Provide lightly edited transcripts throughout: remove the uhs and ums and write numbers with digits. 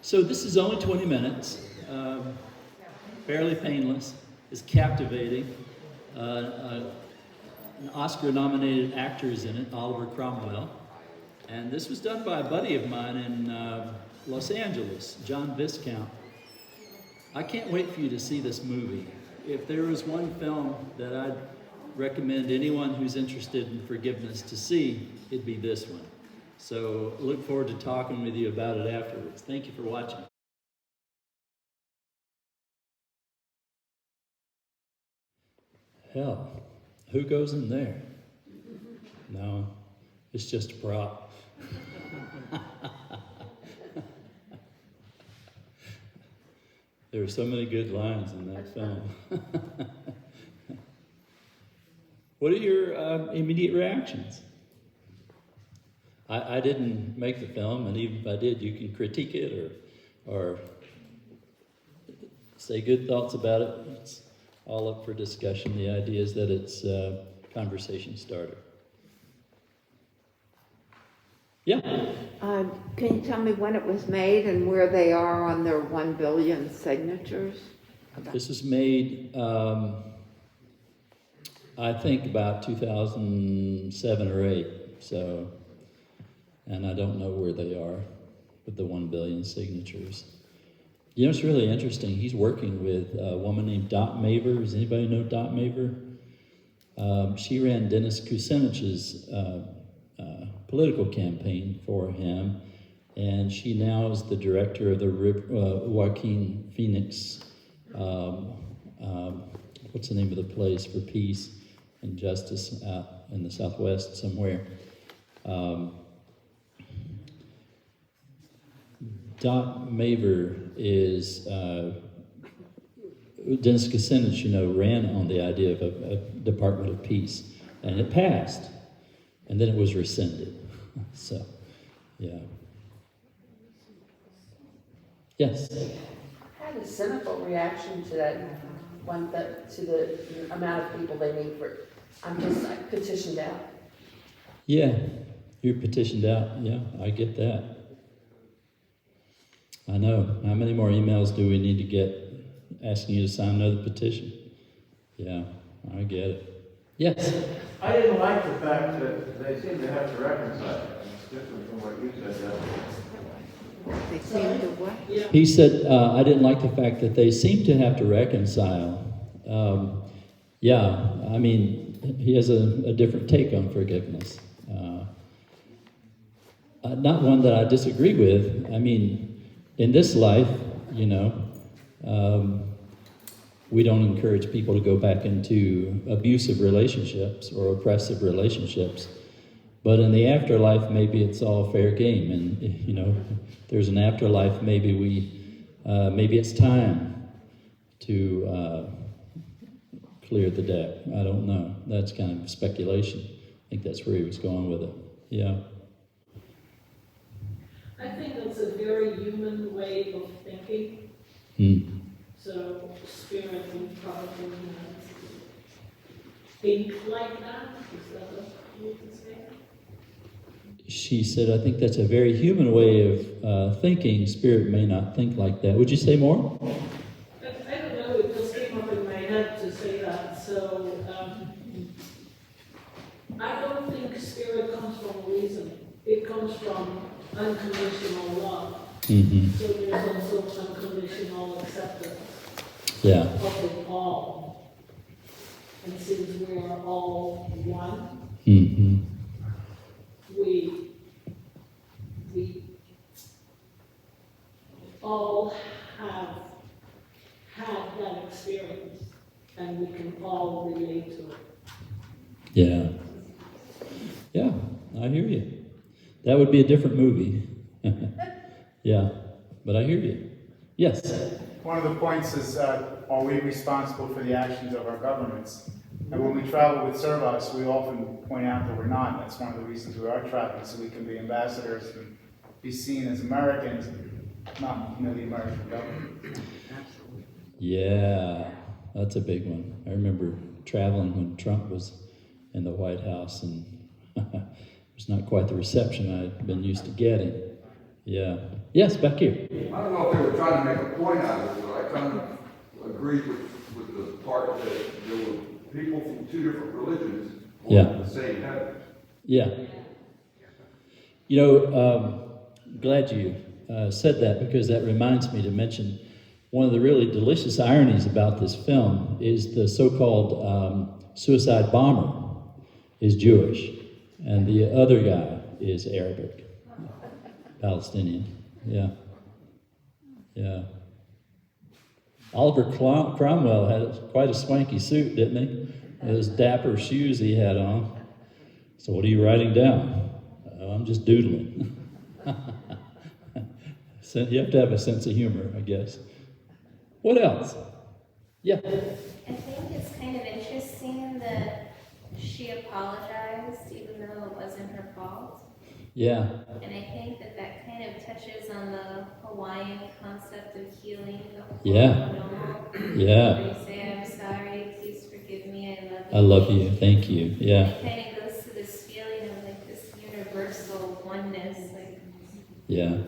So this is only 20 minutes, fairly painless. It's captivating. An Oscar-nominated actor is in it, Oliver Cromwell. And this was done by a buddy of mine in Los Angeles, John Viscount. I can't wait for you to see this movie. If there was one film that I'd recommend anyone who's interested in forgiveness to see, it'd be this one. So look forward to talking with you about it afterwards. Thank you for watching. Hell, who goes in there? No, it's just a prop. There are so many good lines in that film. What are your immediate reactions? I didn't make the film, and even if I did, you can critique it or say good thoughts about it. It's all up for discussion. The idea is that it's a conversation starter. Yeah? Can you tell me when it was made and where they are on their 1 billion signatures? This was made, I think, about 2007 or 8. So, and I don't know where they are with the 1 billion signatures. You know, it's really interesting. He's working with a woman named Dot Maver. Does anybody know Dot Maver? She ran Dennis Kucinich's political campaign for him, and she now is the director of the Joaquin Phoenix, what's the name of the place for peace and justice out in the Southwest somewhere. Dot Maver is, Dennis Kucinich, ran on the idea of a Department of Peace, and it passed, and then it was rescinded. So, yeah. Yes? I had a cynical reaction to that one, to the amount of people they need for. I'm petitioned out. Yeah, you're petitioned out. Yeah, I get that. I know. How many more emails do we need to get asking you to sign another petition? Yeah, I get it. Yes? I didn't like the fact that they seem to have to reconcile. It's different from what you said. They seem to what? He said, I didn't like the fact that they seem to have to reconcile. Yeah, I mean, he has a different take on forgiveness. Not one that I disagree with. I mean, in this life, we don't encourage people to go back into abusive relationships or oppressive relationships. But in the afterlife, maybe it's all fair game. And, there's an afterlife, maybe it's time to clear the deck. I don't know. That's kind of speculation. I think that's where he was going with it. Yeah. I think it's a very human way of thinking. So spirit would probably think like that. Is that what you would say? She said, I think that's a very human way of thinking. Spirit may not think like that. Would you say more? I don't know. It just came up in my head to say that. So I don't think spirit comes from reason. It comes from unconditional love. Mm-hmm. So there's also unconditional acceptance of it all. And since we are all one, we all have had that experience, and we can all relate to it. Yeah. Yeah, I hear you. That would be a different movie. Yeah, but I hear you. Yes? One of the points is, are we responsible for the actions of our governments? And when we travel with Service, we often point out that we're not. That's one of the reasons we are traveling, so we can be ambassadors and be seen as Americans, not the American government. Absolutely. Yeah, that's a big one. I remember traveling when Trump was in the White House, and it was not quite the reception I'd been used to getting. Yeah. Yes, back here. I don't know if they were trying to make a point out of it, but I kind of agreed with the part that there were people from two different religions Yeah. on the same heaven. Yeah. You know, glad you said that, because that reminds me to mention one of the really delicious ironies about this film is the so-called suicide bomber is Jewish, and the other guy is Arabic, Palestinian. Yeah. Yeah. Oliver Cromwell had quite a swanky suit, didn't he? Those dapper shoes he had on. So what are you writing down? I'm just doodling. So you have to have a sense of humor, I guess. What else? Yeah. I think it's kind of interesting that she apologized even though it wasn't her fault. Yeah. And I think that that kind of touches on the Hawaiian concept of healing. Yeah. Yeah. Where you say, I'm sorry, please forgive me, I love you. I love you. Thank you. Yeah. It kind of goes to this feeling of like this universal oneness. Like, Yeah.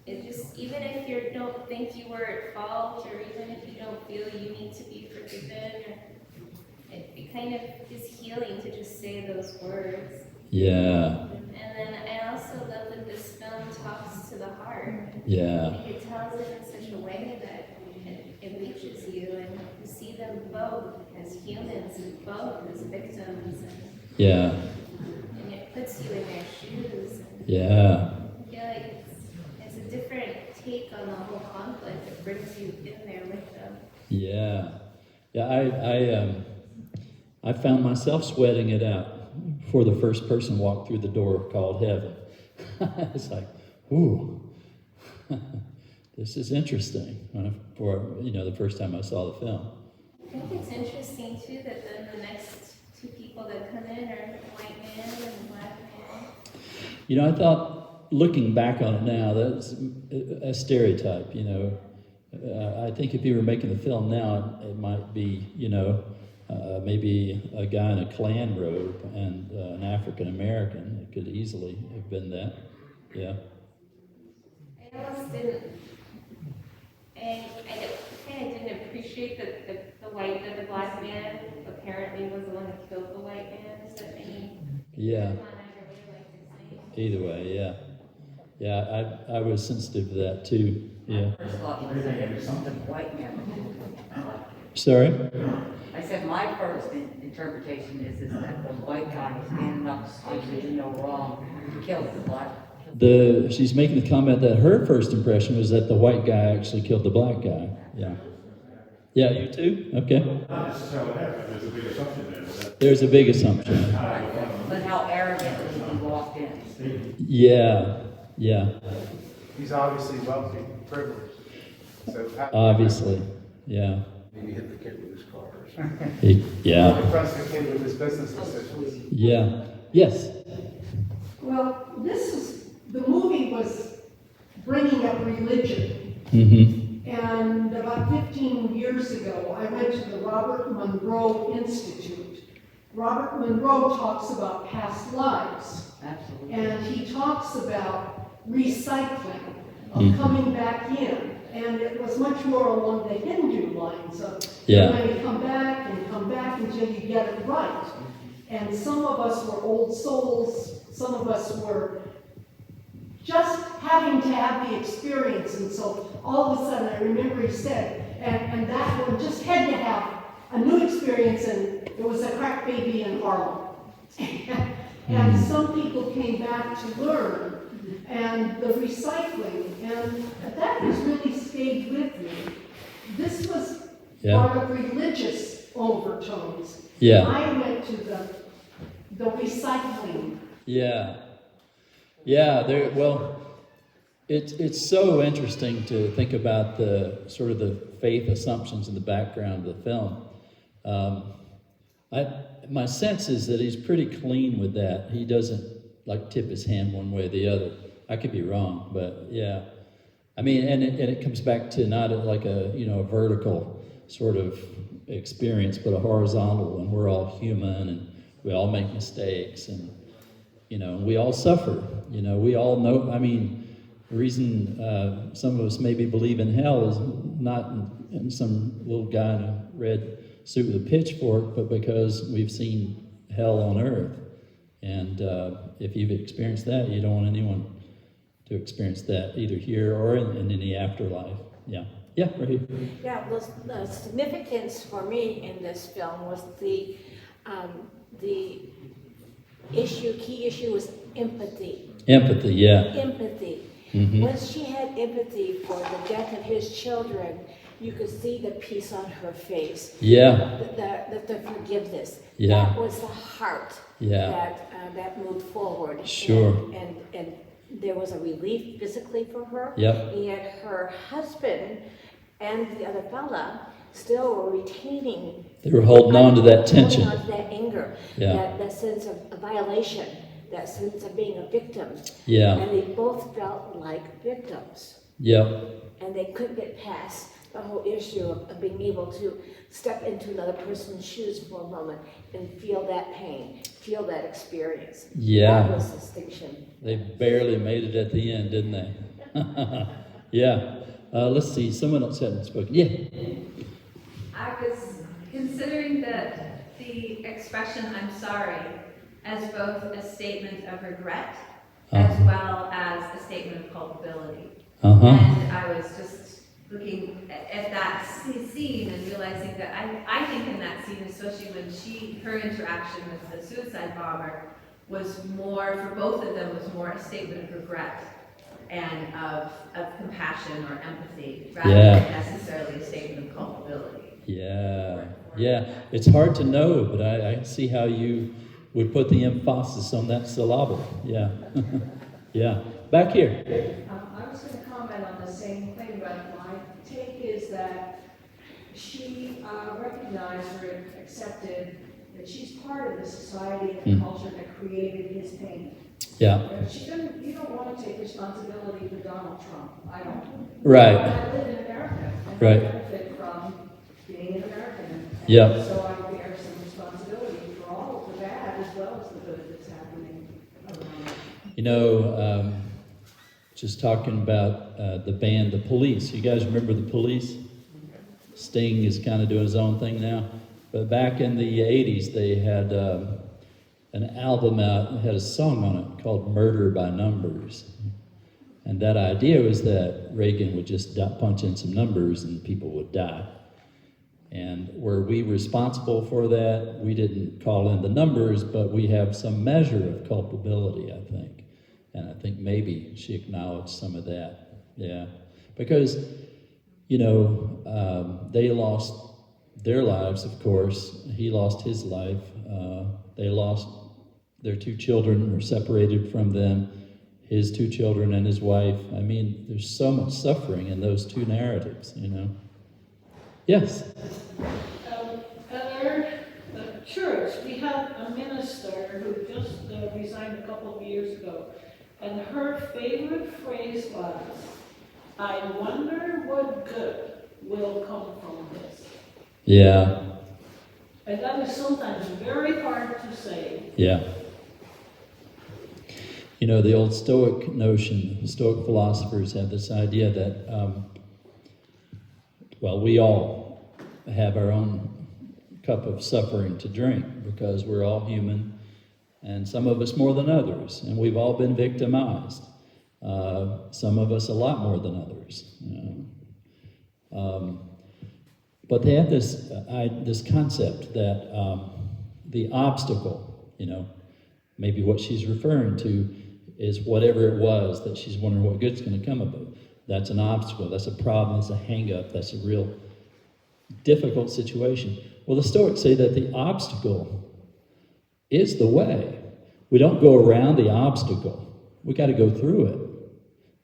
it just, even if you don't think you were at fault, or even if you don't feel you need to be forgiven, it kind of is healing to just say those words. Yeah. And then I also love that this film talks to the heart. Yeah. It tells it in such a way that it reaches you, and you see them both as humans and both as victims. Yeah. And it puts you in their shoes. And Yeah. I feel like it's a different take on the whole conflict. It brings you in there with them. Yeah. Yeah. I found myself sweating it out before the first person walked through the door called heaven. It's like, ooh, this is interesting. For the first time I saw the film. I think it's interesting too that then the next two people that come in are white man and black man. I thought, looking back on it now, that's a stereotype. I think if you were making the film now, it might be, maybe a guy in a Klan robe and an African American. It could easily have been that. Yeah. I almost didn't, and I kind of didn't appreciate that the black man apparently was the one that killed the white man. Is that any? Yeah. Like Either way, yeah. Yeah, I was sensitive to that too. Yeah. First thought you said it was something white man. Sorry? I said my first interpretation is that the white guy standing up, obviously no wrong, killed the black. She's making the comment that her first impression was that the white guy actually killed the black guy. Yeah. Yeah, you too? Okay. Not necessarily that, but there's a big assumption there. There's a big assumption. But how arrogantly he walked in. Yeah. Yeah. He's obviously wealthy, privileged. So Obviously. Yeah. Maybe hit the kid with his car or Yeah. impressed the kid with his business decisions. Yeah. Yes. Well, the movie was bringing up religion. Mm-hmm. And about 15 years ago, I went to the Robert Monroe Institute. Robert Monroe talks about past lives. Absolutely. And he talks about recycling, of coming back in. And it was much more along the Hindu lines of you're going to come back until you get it right. And some of us were old souls, some of us were just having to have the experience. And so all of a sudden, I remember he said, and that one just had to have a new experience, and it was a crack baby in Harlem. And some people came back to learn, and the recycling, and that has really stayed with me. This was part of religious overtones. Yeah. I went to the recycling. Yeah. Yeah, it's so interesting to think about the sort of the faith assumptions in the background of the film. My sense is that he's pretty clean with that. He doesn't like tip his hand one way or the other. I could be wrong, but yeah. I mean, and it comes back to not like a vertical sort of experience, but a horizontal, and we're all human and we all make mistakes, and we all suffer. We all know. I mean, The reason some of us maybe believe in hell is not in some little guy in a red suit with a pitchfork, but because we've seen hell on earth. And if you've experienced that, you don't want anyone to experience that, either here or in any afterlife. Yeah. Yeah, right here. Yeah, the significance for me in this film was the key issue was empathy. Empathy, yeah. Empathy. Mm-hmm. Once she had empathy for the death of his children, you could see the peace on her face. Yeah. The forgiveness. Yeah. That was the heart. Yeah. That moved forward. Sure. And there was a relief physically for her. Yep. Yet her husband and the other fella still were retaining. They were holding on to that tension. Holding on to that anger. Yeah. That sense of violation. That sense of being a victim. Yeah. And they both felt like victims. Yep. And they couldn't get past the whole issue of being able to step into another person's shoes for a moment and feel that pain, feel that experience. Yeah. That was distinction. They barely made it at the end, didn't they? Yeah. Let's see. Someone else hadn't spoken. Yeah. I was considering that the expression "I'm sorry" as both a statement of regret as well as a statement of culpability. And I was just looking at that scene and realizing that I think in that scene, especially when her interaction with the suicide bomber was more, for both of them, was more a statement of regret and of compassion or empathy rather than necessarily a statement of culpability. Yeah. Yeah. It's hard to know, but I see how you would put the emphasis on that syllable. Yeah. Yeah. Back here. I was going to comment on the same thing, but my take is that she recognized or accepted that she's part of the society and the culture that created his pain. Yeah. You don't want to take responsibility for Donald Trump. I don't. Right. I live in America. And Right. I benefit from being an American. Yeah. So I bear some responsibility for all of the bad as well as the good that's happening around me. You know, just talking about the band, The Police. You guys remember The Police? Sting is kind of doing his own thing now. But back in the 80s, they had an album out that had a song on it called Murder by Numbers. And that idea was that Reagan would just punch in some numbers and people would die. And were we responsible for that? We didn't call in the numbers, but we have some measure of culpability, I think. And I think maybe she acknowledged some of that. Yeah. Because, you know, they lost their lives, of course. He lost his life. They lost their 2 children, were separated from them, his 2 children and his wife. I mean, there's so much suffering in those 2 narratives, you know. Yes? At our church, we had a minister who just resigned a couple of years ago, and her favorite phrase was, "I wonder what good will come from this." Yeah. And that is sometimes very hard to say. Yeah. You know, the old Stoic notion, the Stoic philosophers had this idea that, well, we all have our own cup of suffering to drink because we're all human, and some of us more than others, and we've all been victimized. Some of us a lot more than others. But they have this concept that the obstacle, you know, maybe what she's referring to is whatever it was that she's wondering what good's going to come of it. That's an obstacle, that's a problem, that's a hang-up, that's a real difficult situation. Well, the Stoics say that the obstacle is the way. We don't go around the obstacle. We got to go through it.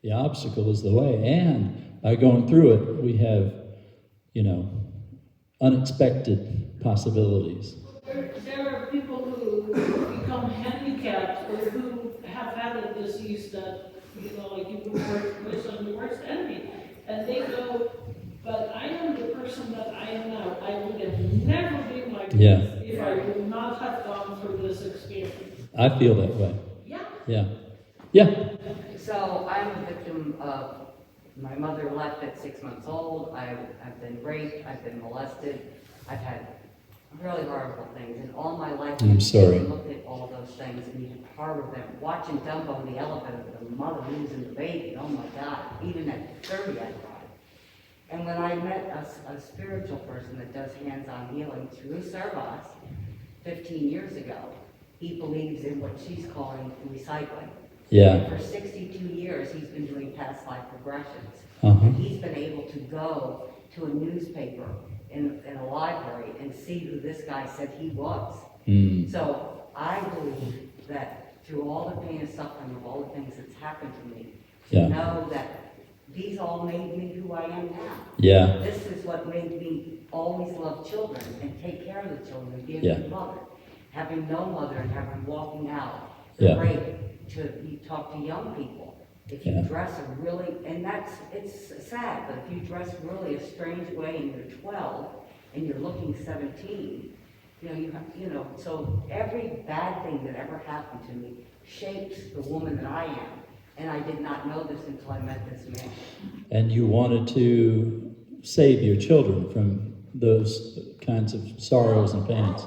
The obstacle is the way. And by going through it, we have, you know, unexpected possibilities. There are people who become handicapped or who have had a disease that, you know, like you would wish on your worst enemy. And they go, but I am the person that I am now. I would have never been like this if I would not have gone through this experience. I feel that way. Yeah. Yeah. Yeah. So I'm a victim of, my mother left at 6 months old, I've been raped, I've been molested, I've had really horrible things, and all my life I'm sorry. I looked at all of those things and you harbor them. Watching Dumbo the elephant with the mother losing the baby, oh my God, even at 30 I cried. And when I met a spiritual person that does hands-on healing through Servos 15 years ago, he believes in what she's calling recycling. Yeah. And for 62 years, he's been doing past life regressions. Uh-huh. And he's been able to go to a newspaper in a library and see who this guy said he was. Mm. So I believe that through all the pain and suffering of all the things that's happened to me, Yeah. to know that these all made me who I am now. Yeah. This is what made me always love children and take care of the children and be a Yeah. good mother. Having no mother and having walking out, Yeah. great to you talk to young people. If you Yeah. dress a really, and it's sad, but if you dress really a strange way and you're 12 and you're looking 17, you know, so every bad thing that ever happened to me shapes the woman that I am. And I did not know this until I met this man. And you wanted to save your children from those kinds of sorrows and pains.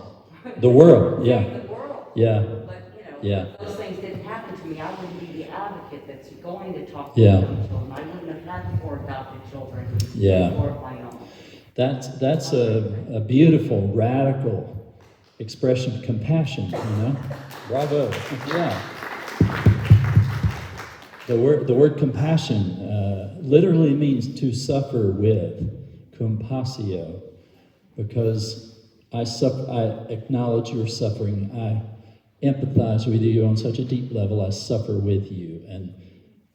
The world, yeah. Save the world. Yeah. But, Yeah. if those things didn't happen to me, I wouldn't be the advocate that's going to talk to Yeah. young children. I wouldn't have had 4 adopted children. Yeah. 4 of my own. That's a beautiful, radical expression of compassion, you know? Bravo. Yeah. The word compassion literally means to suffer with, compassio, because I acknowledge your suffering. I empathize with you on such a deep level. I suffer with you, and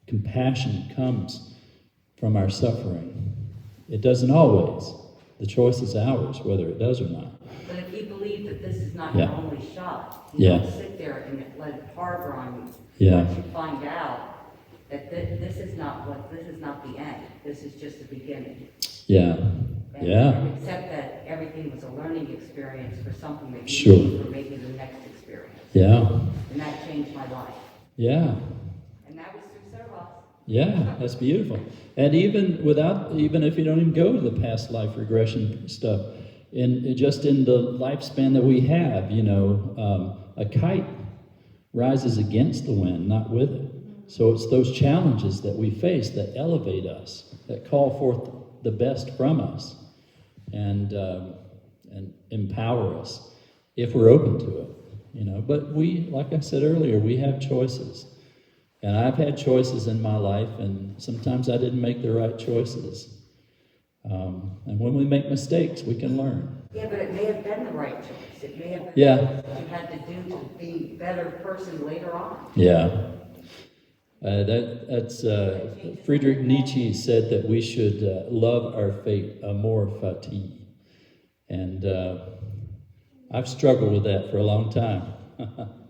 compassion comes from our suffering. It doesn't always. The choice is ours, whether it does or not. But if you believe that this is not Yeah. your only shot, you Yeah. don't sit there and let it harbor on you. Yeah. Once you find out that this is not the end. This is just the beginning. Yeah. And, Yeah. and accept that everything was a learning experience for something that you Sure. need for maybe the next experience. Yeah. And that changed my life. Yeah. And that was through Servos. Yeah, that's beautiful. And even if you don't even go to the past life regression stuff, just in the lifespan that we have, a kite rises against the wind, not with it. So it's those challenges that we face that elevate us, that call forth the best from us, and empower us if we're open to it. But we, like I said earlier, we have choices. And I've had choices in my life, and sometimes I didn't make the right choices. And when we make mistakes, we can learn. Yeah, but it may have been the right choice. It may have been Yeah. what you had to do to be a better person later on. Yeah. That's Friedrich Nietzsche said that we should love our fate, amor fati. And I've struggled with that for a long time.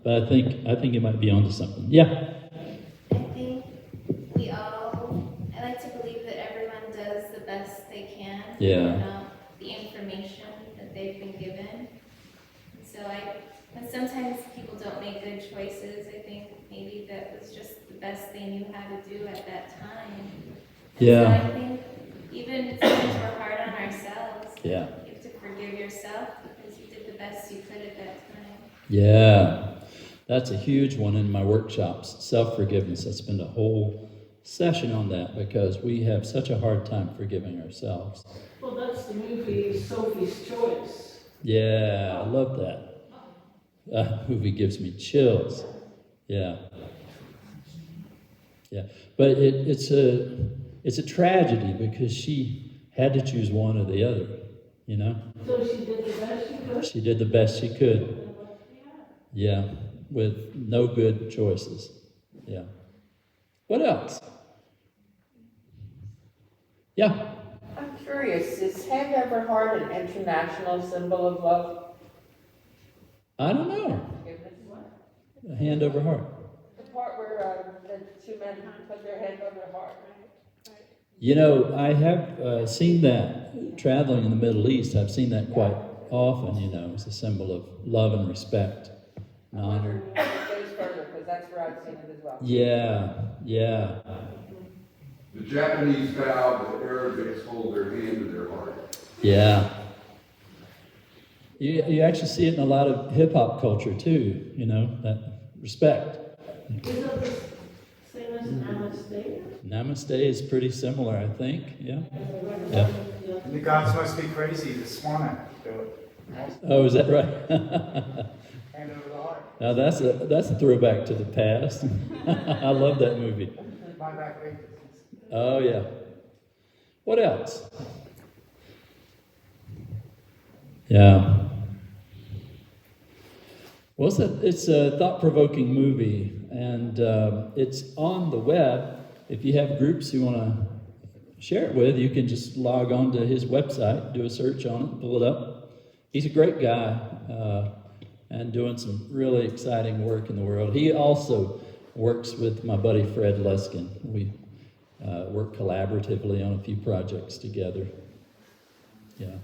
But I think it might be onto something. Yeah. I like to believe that everyone does the best they can. Yeah. The information that they've been given. And so when sometimes people don't make good choices, I think maybe that was just the best they knew how to do at that time. And Yeah. so I think even sometimes we're hard on ourselves. Yeah. You have to forgive yourself because you did the best you could at that time. Yeah. That's a huge one in my workshops, self-forgiveness. I spend a whole session on that because we have such a hard time forgiving ourselves. Well, that's the movie Sophie's Choice. Yeah, I love that. That movie gives me chills. Yeah. Yeah. But it's a tragedy because she had to choose one or the other, So she did the best she could? She did the best she could. Yeah, with no good choices. Yeah. What else? Yeah. I'm curious, is hand over heart an international symbol of love? I don't know. A hand over heart. The part where the two men put their hand over their heart. I have seen that traveling in the Middle East. I've seen that quite often, it's a symbol of love and respect and honor. It goes further, because that's where I've seen it as well. Yeah, yeah. The Japanese bow, the Arabics hold their hand to their heart. Yeah. You actually see it in a lot of hip-hop culture too, you know, that respect. Is it the same as namaste? Namaste is pretty similar, I think, yeah. Yeah. The gods must be crazy to swan to do it. Oh, is that right? Hand over the heart. Now that's a throwback to the past. I love that movie. My back pages. Oh yeah. What else? Yeah. Well, it's a thought-provoking movie, and it's on the web. If you have groups you want to share it with, you can just log on to his website, do a search on it, pull it up. He's a great guy and doing some really exciting work in the world. He also works with my buddy Fred Luskin. We work collaboratively on a few projects together. Yeah.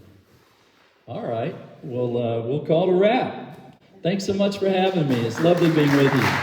All right. Well, we'll call it a wrap. Thanks so much for having me. It's lovely being with you.